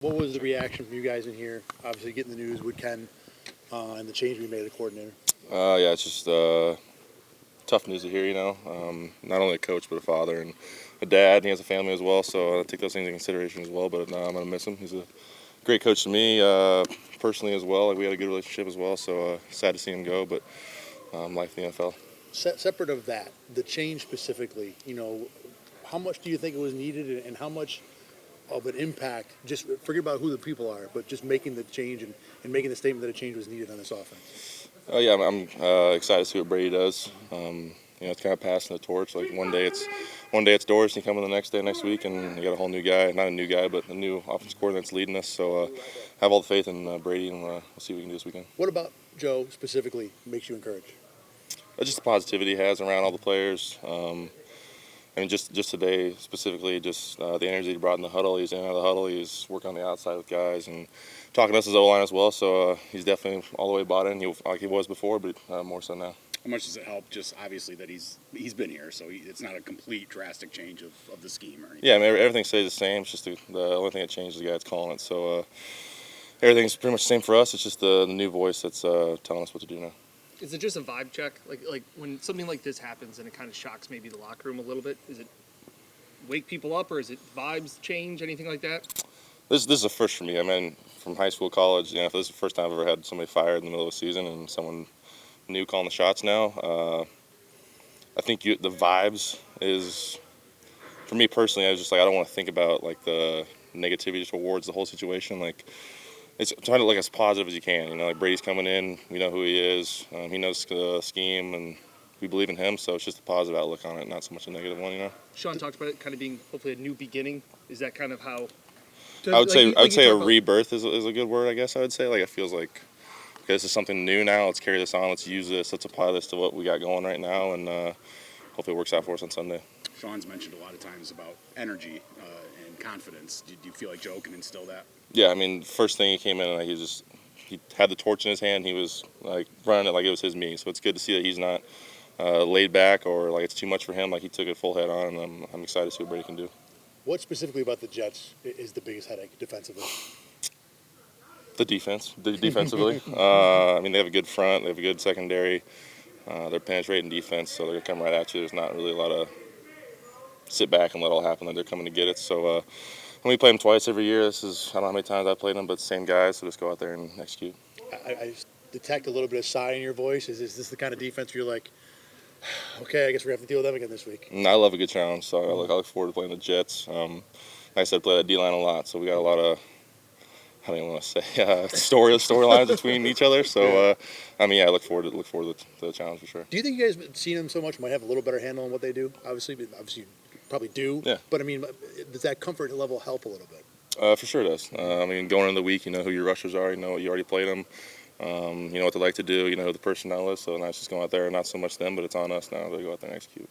What was the reaction from you guys in here? Obviously, getting the news with Ken and the change we made at the coordinator. Yeah, it's just tough news to hear, not only a coach, but a father and a dad. He has a family as well, so I take those things into consideration as well. But I'm going to miss him. He's a great coach to me personally as well. Like, we had a good relationship as well, so sad to see him go, but life in the NFL. Separate of that, the change specifically, how much do you think it was needed and how much of an impact, just forget about who the people are, but just making the change and making the statement that a change was needed on this offense? Yeah, I'm excited to see what Brady does. It's kind of passing the torch. Like one day it's Doris, and you come in the next week, and you got a whole new guy. Not a new guy, but a new offensive coordinator that's leading us. So have all the faith in Brady, and we'll see what we can do this weekend. What about Joe specifically makes you encouraged? Just the positivity he has around all the players. Just today specifically, just the energy he brought in the huddle. He's in and out of the huddle. He's working on the outside with guys and talking to us as O-line as well. So he's definitely all the way bought in. Like he was before, but more so now. How much does it help? Just obviously that he's been here, so it's not a complete drastic change of the scheme or anything. Yeah, I mean, everything stays the same. It's just the only thing that changes is the guy that's calling it. So everything's pretty much the same for us. It's just the new voice that's telling us what to do now. Is it just a vibe check? Like when something like this happens and it kind of shocks maybe the locker room a little bit, is it wake people up or is it vibes change, anything like that? This is a first for me. I mean, from high school, college, if this is the first time I've ever had somebody fired in the middle of the season and someone new calling the shots now, I think the vibes is, for me personally, I was just like, I don't want to think about like the negativity towards the whole situation. Like, it's trying to look as positive as you can. Like Brady's coming in, we know who he is, he knows the scheme, and we believe in him. So it's just a positive outlook on it, not so much a negative one. Sean talked about it kind of being hopefully a new beginning. Is that kind of how? I would say a rebirth is a good word. I guess I would say like it feels like okay, this is something new now. Let's carry this on. Let's use this. Let's apply this to what we got going right now, and hopefully it works out for us on Sunday. Sean's mentioned a lot of times about energy and confidence. Do you feel like Joe can instill that? Yeah, I mean, first thing he came in, he had the torch in his hand. He was like running it like it was his me. So it's good to see that he's not laid back or like it's too much for him. Like he took it full head on, and I'm excited to see what Brady can do. What specifically about the Jets is the biggest headache defensively? The defense, defensively. I mean, they have a good front. They have a good secondary. They're penetrating defense, so they're going to come right at you. There's not really a lot of sit back and let it all happen. Like they're coming to get it. So when we play them twice every year, I don't know how many times I've played them, but the same guys, so just go out there and execute. I detect a little bit of sigh in your voice. Is this the kind of defense where you're like, okay, I guess we're going to have to deal with them again this week? I love a good challenge, so I look forward to playing the Jets. Like I said, play that D-line a lot, so we got a lot of, how do you want to say, storylines between each other. So, I look forward to the challenge for sure. Do you think you guys, seeing them so much, might have a little better handle on what they do? Obviously you probably do. Yeah. But, I mean, does that comfort level help a little bit? For sure it does. Going into the week, you know who your rushers are. You know you already played them. You know what they like to do. You know who the personnel is. So now it's just going out there, and not so much them, but it's on us now to go out there and execute.